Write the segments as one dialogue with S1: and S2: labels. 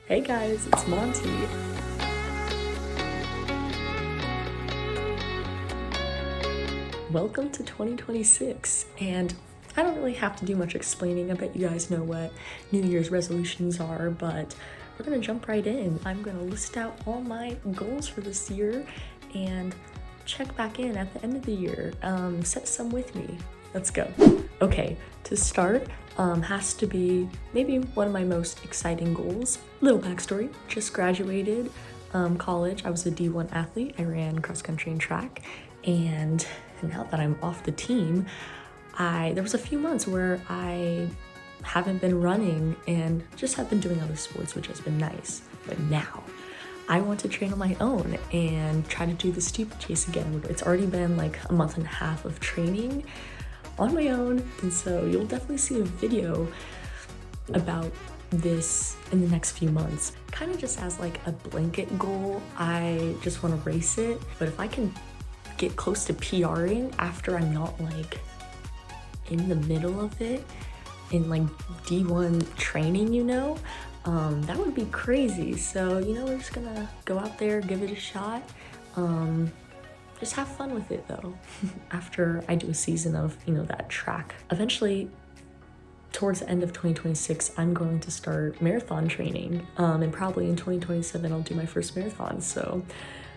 S1: Hey guys, it's Monty. Welcome to 2026, and I don't really have to do much explaining. I bet you guys know what New Year's resolutions are, but we're gonna jump right in. I'm gonna list out all my goals for this year and check back in at the end of the year. Set some with me. Let's go. Okay, to start, has to be maybe one of my most exciting goals. Little backstory, just graduated college. I was a D1 athlete. I ran cross country and track, and now that I'm off the team, there was a few months where I haven't been running and just have been doing other sports, which has been nice. But now I want to train on my own and try to do the steeplechase again. It's already been like a month and a half of training on my own, and so you'll definitely see a video about this in the next few months. Kind of just as like a blanket goal, I just want to race it, but if I can get close to PRing after I'm not like in the middle of it in like D1 training, that would be crazy. So we're just gonna go out there, give it a shot. Just have fun with it though. After I do a season of, that track. Eventually, towards the end of 2026, I'm going to start marathon training. And probably in 2027, I'll do my first marathon. So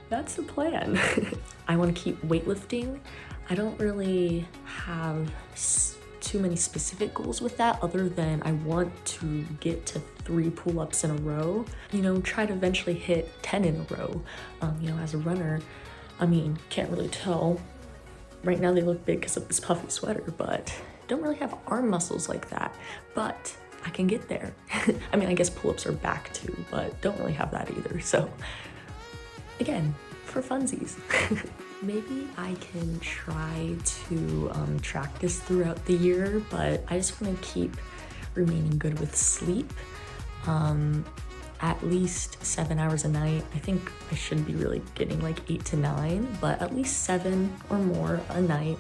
S1: that's the plan. I want to keep weightlifting. I don't really have too many specific goals with that other than I want to get to 3 pull-ups in a row. Try to eventually hit 10 in a row. As a runner, can't really tell. Right now they look big because of this puffy sweater, but don't really have arm muscles like that, but I can get there. I guess pull-ups are back too, but don't really have that either. So again, for funsies. Maybe I can try to track this throughout the year, but I just want to keep remaining good with sleep. At least 7 hours a night. I think I should be really getting like 8 to 9, but at least 7 or more a night,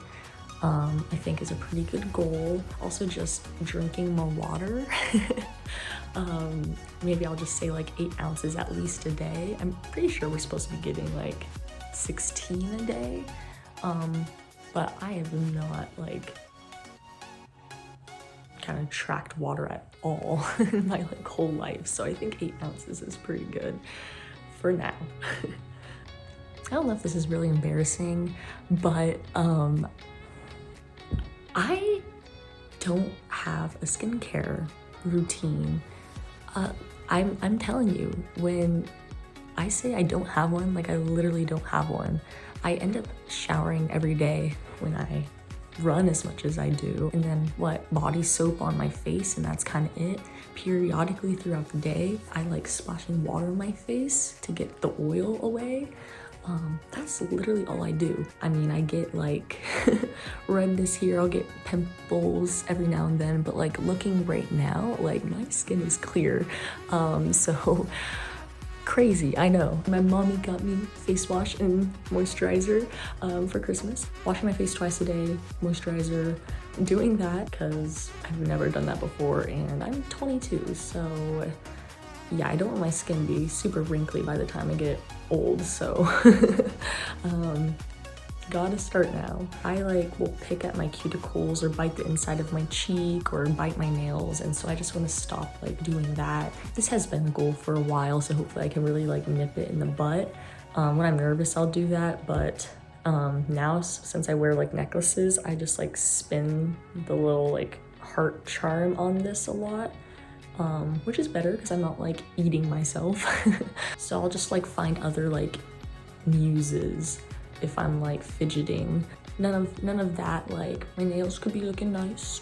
S1: I think is a pretty good goal. Also just drinking more water. Maybe I'll just say like 8 ounces at least a day. I'm pretty sure we're supposed to be getting like 16 a day, but I have not like kind of tracked water at all in my whole life, so I think 8 ounces is pretty good for now. I don't know if this is really embarrassing, but I don't have a skincare routine. I'm telling you, when I say I don't have one, like I literally don't have one. I end up showering every day when I run as much as I do, and then body soap on my face, and that's kind of it. Periodically throughout the day, I like splashing water on my face to get the oil away. That's literally all I do. I get like redness here, I'll get pimples every now and then, but like looking right now, like my skin is clear. So crazy, I know. My mommy got me face wash and moisturizer for Christmas. Washing my face twice a day, moisturizer. Doing that because I've never done that before, and I'm 22, so yeah, I don't want my skin to be super wrinkly by the time I get old, so gotta start now. I will pick at my cuticles or bite the inside of my cheek or bite my nails, and so I just want to stop doing that. This has been a goal for a while, so hopefully I can really nip it in the butt. When I'm nervous, I'll do that, but now since I wear necklaces, I just spin the little heart charm on this a lot. Which is better because I'm not eating myself. So I'll just find other muses if I'm fidgeting. None of that, my nails could be looking nice.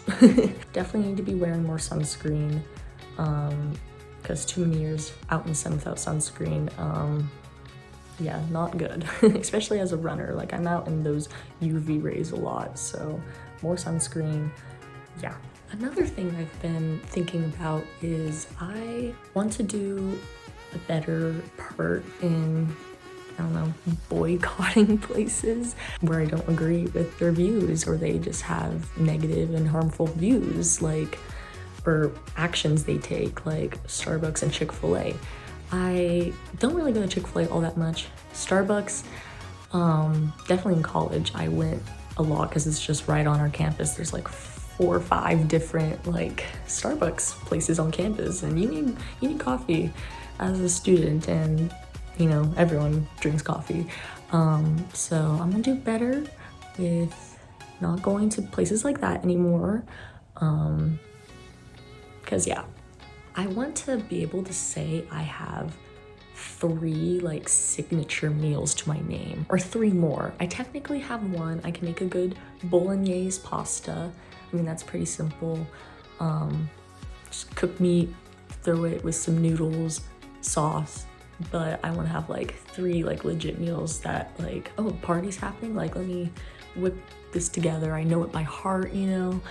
S1: Definitely need to be wearing more sunscreen, because too many years out in the sun without sunscreen, yeah, not good. Especially as a runner, I'm out in those UV rays a lot, so more sunscreen, yeah. Another thing I've been thinking about is I want to do a better part in, I don't know, boycotting places where I don't agree with their views, or they just have negative and harmful views. or actions they take, like Starbucks and Chick-fil-A. I don't really go to Chick-fil-A all that much. Starbucks, definitely in college, I went a lot because it's just right on our campus. There's like 4 or 5 different like Starbucks places on campus, and you need coffee as a student, and you know, everyone drinks coffee. So I'm gonna do better with not going to places like that anymore. Because yeah, I want to be able to say I have 3 like signature meals to my name, or 3 more. I technically have 1. I can make a good bolognese pasta. I mean, that's pretty simple. Just cook meat, throw it with some noodles, sauce. But I want to have like 3 like legit meals that like, oh, party's happening, like let me whip this together. I know it by heart, you know.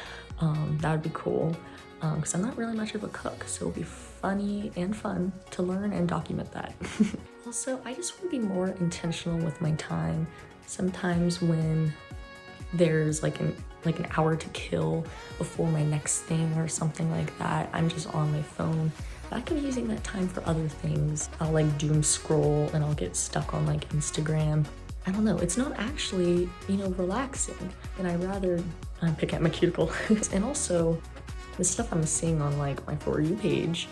S1: That would be cool. Because I'm not really much of a cook, so it'll be funny and fun to learn and document that. Also, I just want to be more intentional with my time. Sometimes when there's like an hour to kill before my next thing or something like that, I'm just on my phone. I could be using that time for other things. I'll like doom scroll and I'll get stuck on like Instagram. I don't know, it's not actually, you know, relaxing. And I rather pick at my cuticle. And also, the stuff I'm seeing on like my For You page,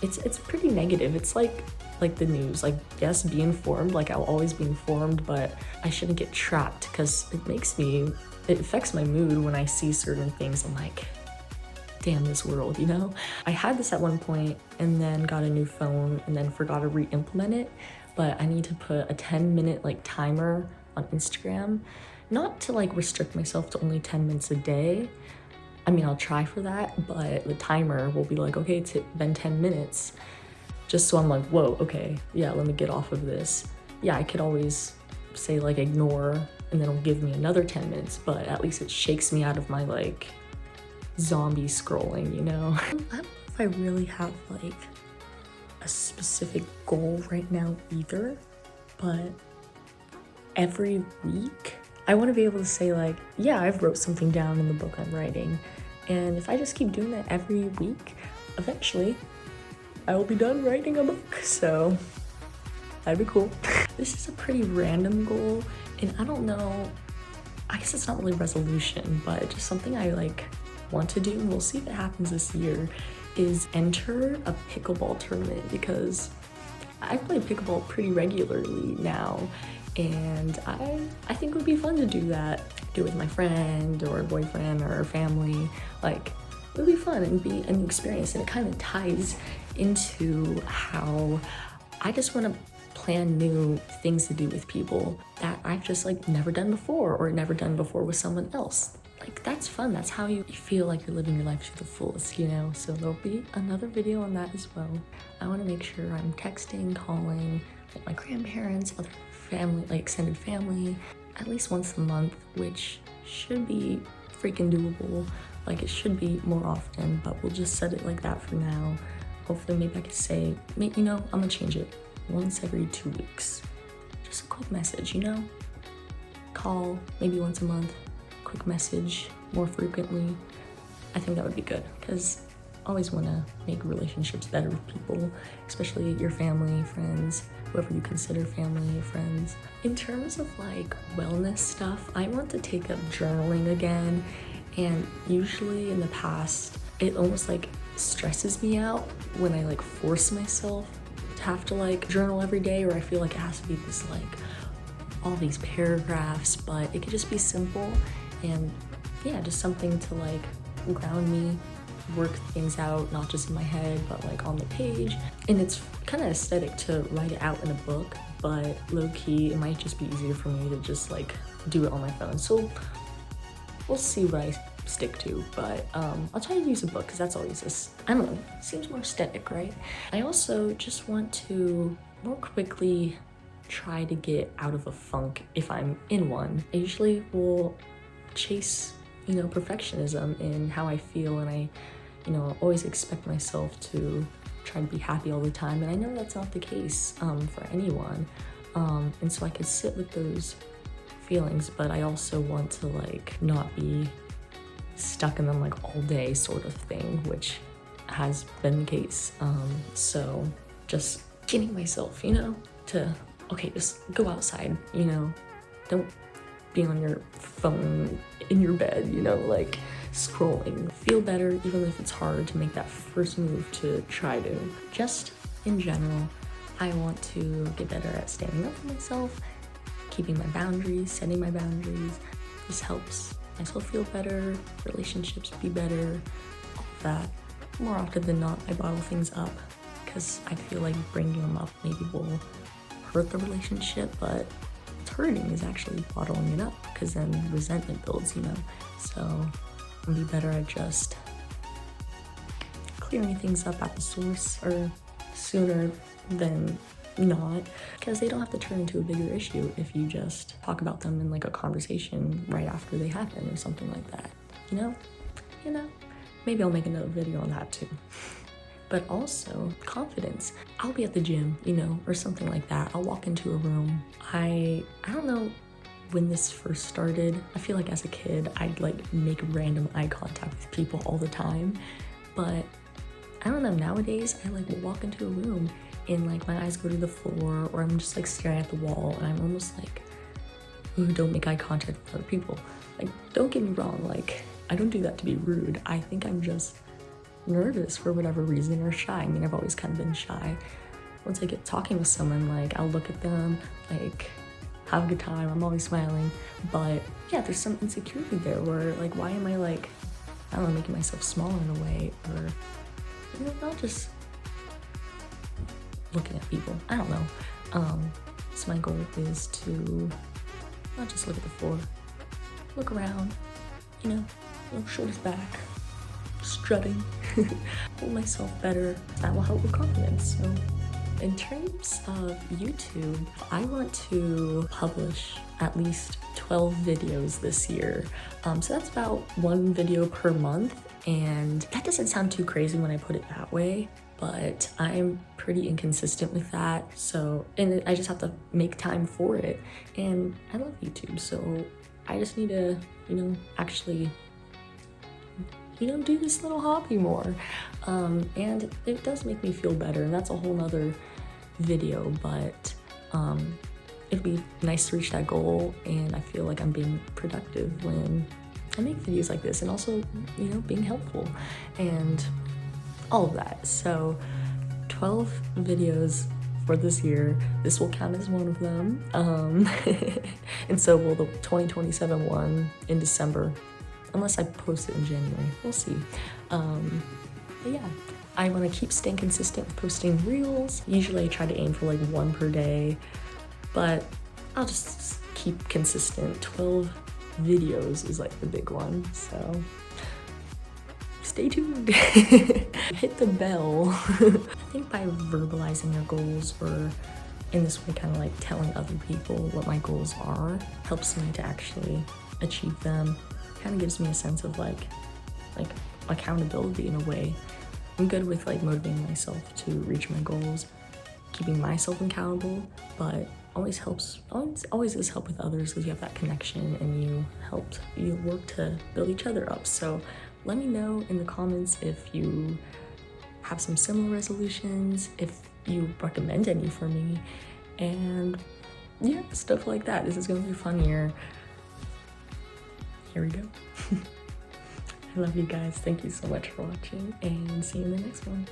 S1: it's pretty negative. It's like the news. Like, yes, be informed. Like, I'll always be informed, but I shouldn't get trapped because it affects my mood when I see certain things. I'm like, damn this world, you know? I had this at one point and then got a new phone and then forgot to re-implement it, but I need to put a 10-minute like timer on Instagram, not to like restrict myself to only 10 minutes a day. I mean, I'll try for that, but the timer will be like, okay, it's been 10 minutes. Just so I'm like, whoa, okay, yeah, let me get off of this. Yeah, I could always say like ignore and then it'll give me another 10 minutes, but at least it shakes me out of my like zombie scrolling, you know? I don't know if I really have like a specific goal right now either, but every week I want to be able to say like, yeah, I've wrote something down in the book I'm writing. And if I just keep doing that every week, eventually I will be done writing a book. So that'd be cool. This is a pretty random goal, and I don't know, I guess it's not really a resolution, but just something I like want to do, and we'll see if it happens this year, is enter a pickleball tournament, because I play pickleball pretty regularly now, and I think it would be fun to do that. Do it with my friend or boyfriend or family. Like, it would be fun and be an experience, and it kind of ties into how I just want to plan new things to do with people that I've just like never done before, or never done before with someone else. Like, that's fun. That's how you feel like you're living your life to the fullest, you know? So there'll be another video on that as well. I want to make sure I'm texting, calling like my grandparents, other family, like extended family, at least once a month, which should be freaking doable. Like, it should be more often, but we'll just set it like that for now. Hopefully maybe I could say, you know, I'm gonna change it once every 2 weeks. Just a quick message, you know? Call maybe once a month, quick message more frequently. I think that would be good, because I always want to make relationships better with people, especially your family, friends, whoever you consider family, friends. In terms of like wellness stuff, I want to take up journaling again, and usually in the past, it almost like stresses me out when I like force myself to have to like journal every day, or I feel like it has to be this like all these paragraphs, but it could just be simple and yeah, just something to like ground me, work things out, not just in my head, but like on the page. And it's kind of aesthetic to write it out in a book, but low-key, it might just be easier for me to just like do it on my phone. So we'll see what I stick to, but I'll try to use a book, because that's always this, I don't know, seems more aesthetic, right? I also just want to more quickly try to get out of a funk if I'm in one. I usually will chase, you know, perfectionism in how I feel, and I, you know, always expect myself to try to be happy all the time, and I know that's not the case for anyone, and so I could sit with those feelings, but I also want to like not be stuck in them like all day sort of thing, which has been the case. So just getting myself, you know, to, okay, just go outside, you know, don't be on your phone in your bed, you know, like scrolling. Feel better, even if it's hard to make that first move to try to. Just in general, I want to get better at standing up for myself, keeping my boundaries, setting my boundaries. This helps myself feel better, relationships be better, all of that. More often than not, I bottle things up because I feel like bringing them up maybe will hurt the relationship, but what's hurting is actually bottling it up because then resentment builds, you know? So I'll be better at just clearing things up at the source or sooner than not, because they don't have to turn into a bigger issue if you just talk about them in like a conversation right after they happen or something like that, you know? Maybe I'll make another video on that too. But also confidence. I'll be at the gym, you know, or something like that. I'll walk into a room. I don't know when this first started. I feel like as a kid, I'd like make random eye contact with people all the time. But I don't know, nowadays I like will walk into a room and like my eyes go to the floor, or I'm just like staring at the wall and I'm almost like, ooh, don't make eye contact with other people. Like, don't get me wrong, like I don't do that to be rude. I think I'm just nervous for whatever reason, or shy. I mean, I've always kind of been shy. Once I get talking with someone, like I'll look at them, like have a good time, I'm always smiling. But yeah, there's some insecurity there where like, why am I like, I don't know, making myself small in a way, or you know, not just looking at people. I don't know. So my goal is to not just look at the floor, look around, you know, shoulders back, strutting, hold myself better. That will help with confidence. So in terms of YouTube, I want to publish at least 12 videos this year. So that's about 1 video per month. And that doesn't sound too crazy when I put it that way, but I'm pretty inconsistent with that. So, and I just have to make time for it. And I love YouTube, so I just need to, you know, actually, you know, do this little hobby more. And it does make me feel better, and that's a whole nother video, but it'd be nice to reach that goal, and I feel like I'm being productive when I make videos like this, and also, you know, being helpful and all of that. So 12 videos for this year. This will count as one of them. And so will the 2027 one in December, unless I post it in January. We'll see. But yeah, I want to keep staying consistent with posting reels. Usually I try to aim for like 1 per day, but I'll just keep consistent. 12 videos is like the big one, so stay tuned. Hit the bell. I think by verbalizing your goals, or in this way kind of like telling other people what my goals are, helps me to actually achieve them. Kind of gives me a sense of like accountability in a way. I'm good with like motivating myself to reach my goals, keeping myself accountable, but always is help with others, because you have that connection and you work to build each other up. So let me know in the comments if you have some similar resolutions, if you recommend any for me, and yeah, stuff like that. This is gonna be a fun year. Here we go. I love you guys. Thank you so much for watching, and see you in the next one.